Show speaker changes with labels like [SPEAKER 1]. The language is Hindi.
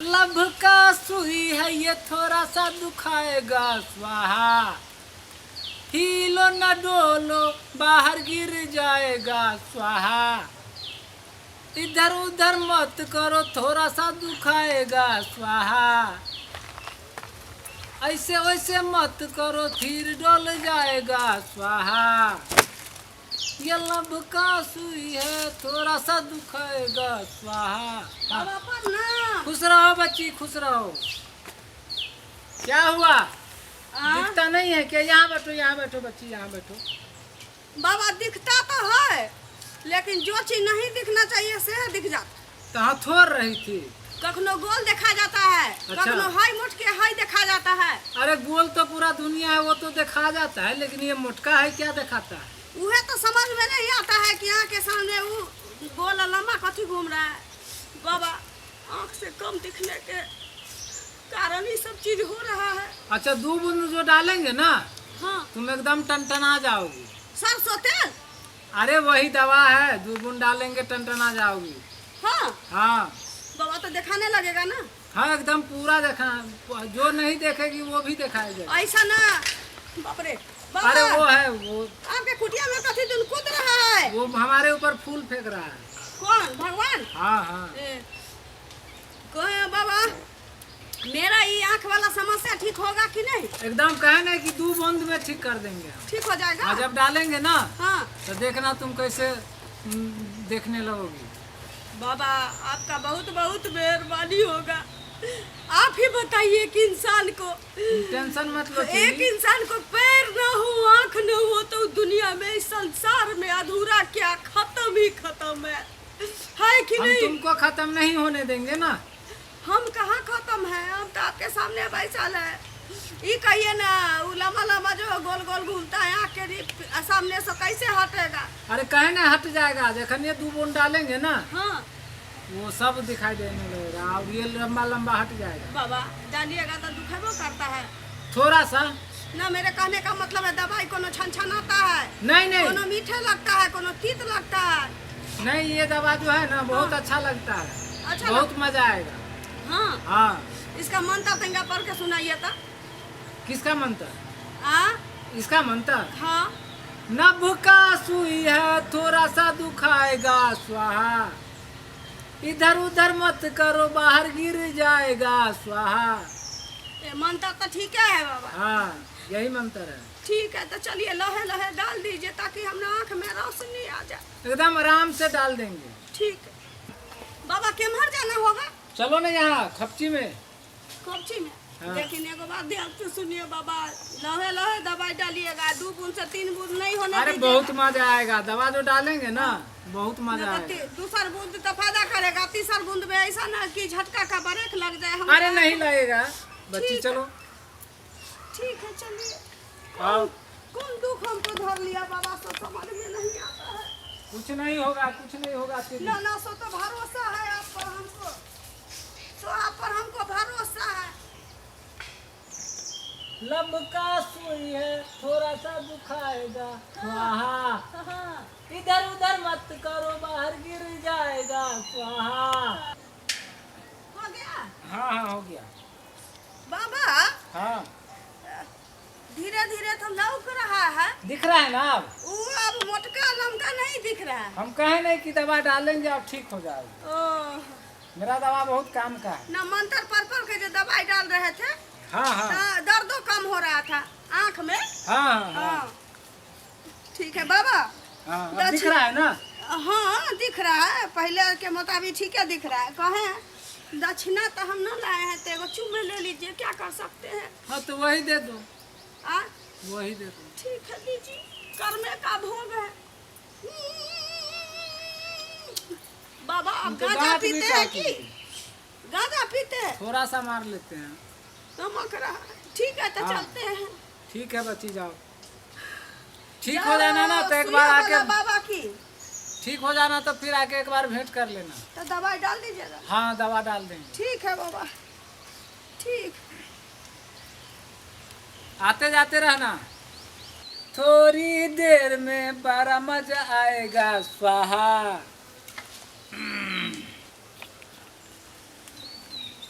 [SPEAKER 1] लब का सुई है ये थोड़ा सा दुखाएगा स्वाहा। हिलो न डोलो बाहर गिर जाएगा स्वाहा। इधर उधर मत करो थोड़ा सा दुखाएगा स्वाहा। ऐसे वैसे मत करो फिर डोल जाएगा स्वाहा। ये लब का सुई है थोड़ा सा दुखाएगा स्वाहा। खुश रहो बच्ची खुश रहो। क्या हुआ? दिखता नहीं है क्या? यहाँ बैठो बच्ची यहाँ बैठो।
[SPEAKER 2] बाबा दिखता तो है लेकिन जो चीज नहीं दिखना चाहिए से दिख जाता।
[SPEAKER 1] कहाँ थोड़ रही थी?
[SPEAKER 2] कखनो गोल देखा जाता है,
[SPEAKER 1] अच्छा।
[SPEAKER 2] कखनो हाई मोट के हाई देखा जाता है।
[SPEAKER 1] अरे गोल तो पूरा दुनिया है वो तो देखा जाता है, लेकिन ये मोटका है क्या दिखाता है?
[SPEAKER 2] वह तो समझ में नहीं आता है कि यहाँ के सामने वो गोल लम्बा कथी घूम रहा है। बाबा आँख से कम दिखने के कारण ये सब चीज हो रहा है।
[SPEAKER 1] अच्छा 2 बूंद जो डालेंगे ना
[SPEAKER 2] हाँ
[SPEAKER 1] तुम एकदम टनटना जाओगी।
[SPEAKER 2] सरसों तेल?
[SPEAKER 1] अरे वही दवा है, 2 बूंद डालेंगे टनटना जाओगी।
[SPEAKER 2] हाँ
[SPEAKER 1] हाँ
[SPEAKER 2] बाबा तो दिखाने लगेगा ना।
[SPEAKER 1] हाँ एकदम पूरा देखा, जो नहीं देखेगी वो भी दिखाएगा।
[SPEAKER 2] ऐसा ना बाप रे। बाबा
[SPEAKER 1] अरे वो है वो
[SPEAKER 2] आपके कुटिया में कथी दिन कूद रहा है?
[SPEAKER 1] वो हमारे ऊपर फूल फेंक रहा है।
[SPEAKER 2] कौन? भगवान?
[SPEAKER 1] हाँ हाँ
[SPEAKER 2] कहे बाबा मेरा ये आँख वाला समस्या ठीक होगा कि नहीं?
[SPEAKER 1] एकदम कहे नहीं कि 2 बूंद में ठीक कर देंगे हम।
[SPEAKER 2] ठीक हो जाएगा?
[SPEAKER 1] और जब डालेंगे ना
[SPEAKER 2] हाँ
[SPEAKER 1] तो देखना तुम कैसे देखने लगोगी।
[SPEAKER 2] बाबा आपका बहुत बहुत मेहरबानी होगा। आप ही बताइए कि इंसान को
[SPEAKER 1] टेंशन मत लो
[SPEAKER 2] एक
[SPEAKER 1] चीनी।
[SPEAKER 2] इंसान को पैर न हो आँख न हो तो दुनिया में इस संसार में अधूरा क्या खत्म ही खत्म है कि
[SPEAKER 1] हम
[SPEAKER 2] नहीं?
[SPEAKER 1] तुमको खत्म नहीं होने देंगे ना।
[SPEAKER 2] हम कहाँ खत्म है? हम तो आपके सामने बैसल है। ये कहिए ना वो लम्बा लम्बा जो गोल गोल घूमता है आँख के सामने से कैसे हटेगा?
[SPEAKER 1] अरे कहे नहीं हट जाएगा, जखन ये 2 बूंद डालेंगे ना
[SPEAKER 2] हाँ
[SPEAKER 1] वो सब दिखाई देने लगेगा और ये लंबा लंबा हट जाएगा।
[SPEAKER 2] बाबा डालिएगा तो दुखेबो करता है
[SPEAKER 1] थोड़ा सा।
[SPEAKER 2] ना। मेरे कहने का मतलब है दवाई कोनो छनछनाता है,
[SPEAKER 1] नहीं
[SPEAKER 2] कोनो मीठे लगता है, कोनो तीत लगता है।
[SPEAKER 1] नहीं ये दवा जो है ना बहुत अच्छा लगता है।
[SPEAKER 2] अच्छा
[SPEAKER 1] बहुत मजा आएगा।
[SPEAKER 2] हाँ
[SPEAKER 1] हाँ
[SPEAKER 2] इसका मंत्र तंगा पढ़ के सुनाइए तो।
[SPEAKER 1] किसका मंत्र?
[SPEAKER 2] हाँ
[SPEAKER 1] इसका मंत्र
[SPEAKER 2] हाँ
[SPEAKER 1] नभ का सुई है थोड़ा सा दुखाएगा स्वाहा। इधर उधर मत करो बाहर गिर जाएगा स्वाहा।
[SPEAKER 2] ये मंत्र तो ठीक है बाबा।
[SPEAKER 1] हाँ यही मंत्र है।
[SPEAKER 2] ठीक है तो चलिए लहे लहे डाल दीजिए ताकि हमरा आँख में रोशनी आ जाए।
[SPEAKER 1] एकदम आराम से डाल देंगे।
[SPEAKER 2] ठीक है बाबा केम्हर जाना होगा?
[SPEAKER 1] चलो ना यहाँ खपची में।
[SPEAKER 2] कब्ची में?
[SPEAKER 1] हाँ।
[SPEAKER 2] लेकिन एगो बात ध्यान से सुनिए बाबा, लहे लहे दवाई डालिएगा, 2 बूंद से 3 बूंद नहीं होने
[SPEAKER 1] अरे
[SPEAKER 2] दीजिएगा।
[SPEAKER 1] बहुत मजा आएगा, दवा जो डालेंगे ना बहुत मजा आएगा।
[SPEAKER 2] दूसर बूंद तो फायदा करेगा, तीसर बूंद में ऐसा ना कि झटका का ब्रेक लग जाए। हम
[SPEAKER 1] अरे नहीं लगेगा बच्ची।
[SPEAKER 2] ठीक है।
[SPEAKER 1] चलो
[SPEAKER 2] ठीक है चलिए।
[SPEAKER 1] आओ।
[SPEAKER 2] कौन दुख हमको धर लिया बाबा तो समझ में नहीं आता है।
[SPEAKER 1] कुछ नहीं होगा कुछ नहीं होगा।
[SPEAKER 2] ना ना सो तो भरोसा है आप पर हमको, तो आप पर हमको भरोसा है।
[SPEAKER 1] लब का सुई है थोड़ा सा दुखाएगा स्वाहा।
[SPEAKER 2] हाँ
[SPEAKER 1] इधर उधर मत करो बाहर गिर जाएगा स्वाहा।
[SPEAKER 2] हो गया
[SPEAKER 1] हाँ हाँ हो गया।
[SPEAKER 2] बाबा।
[SPEAKER 1] हाँ
[SPEAKER 2] धीरे धीरे तो लौक रहा है।
[SPEAKER 1] दिख रहा है ना अब?
[SPEAKER 2] वो अब मोटका लमका नहीं दिख रहा है।
[SPEAKER 1] हम कहे नहीं कि दवा डालेंगे अब ठीक हो जाएगा।
[SPEAKER 2] ओह,
[SPEAKER 1] मेरा दवा बहुत काम का है।
[SPEAKER 2] ना मंत्र पर के जो दवाई डाल रहे थे
[SPEAKER 1] हाँ हाँ
[SPEAKER 2] दर्दों कम हो रहा था आँख में।
[SPEAKER 1] हाँ हाँ
[SPEAKER 2] हाँ ठीक है बाबा।
[SPEAKER 1] हाँ अब दिख रहा है ना?
[SPEAKER 2] हाँ दिख रहा है, पहले के मुताबिक ठीक है दिख रहा है। कहें दक्षिणा तो हम न लाए हैं तो एगो चुम्मे ले लीजिए, क्या कर सकते हैं?
[SPEAKER 1] हाँ तो वही दे दो।
[SPEAKER 2] आ
[SPEAKER 1] वही दे दो।
[SPEAKER 2] ठीक है लीजिए, कर्मे का भोग है। बाबा आप
[SPEAKER 1] उनके
[SPEAKER 2] गांजा
[SPEAKER 1] बात भी
[SPEAKER 2] पीते हैं
[SPEAKER 1] क्या
[SPEAKER 2] कि? गांजा पीते हैं?
[SPEAKER 1] थोड़ा सा मार लेते हैं।
[SPEAKER 2] नमक रहा है। ठीक है तो
[SPEAKER 1] हाँ।
[SPEAKER 2] चलते हैं।
[SPEAKER 1] ठीक है बच्ची जाओ। ठीक हो जाना ना तो एक बार
[SPEAKER 2] सुइया
[SPEAKER 1] आके
[SPEAKER 2] वाला बाबा की
[SPEAKER 1] ठीक हो जाना तो फिर आके एक बार भेंट कर लेना।
[SPEAKER 2] तो दवाई डाल दीजिएगा।
[SPEAKER 1] हाँ दवा डाल देंगे।
[SPEAKER 2] ठीक है बाबा ठीक।
[SPEAKER 1] आते जाते रहना। थोड़ी देर में बड़ा मजा आएगा स्वाहा।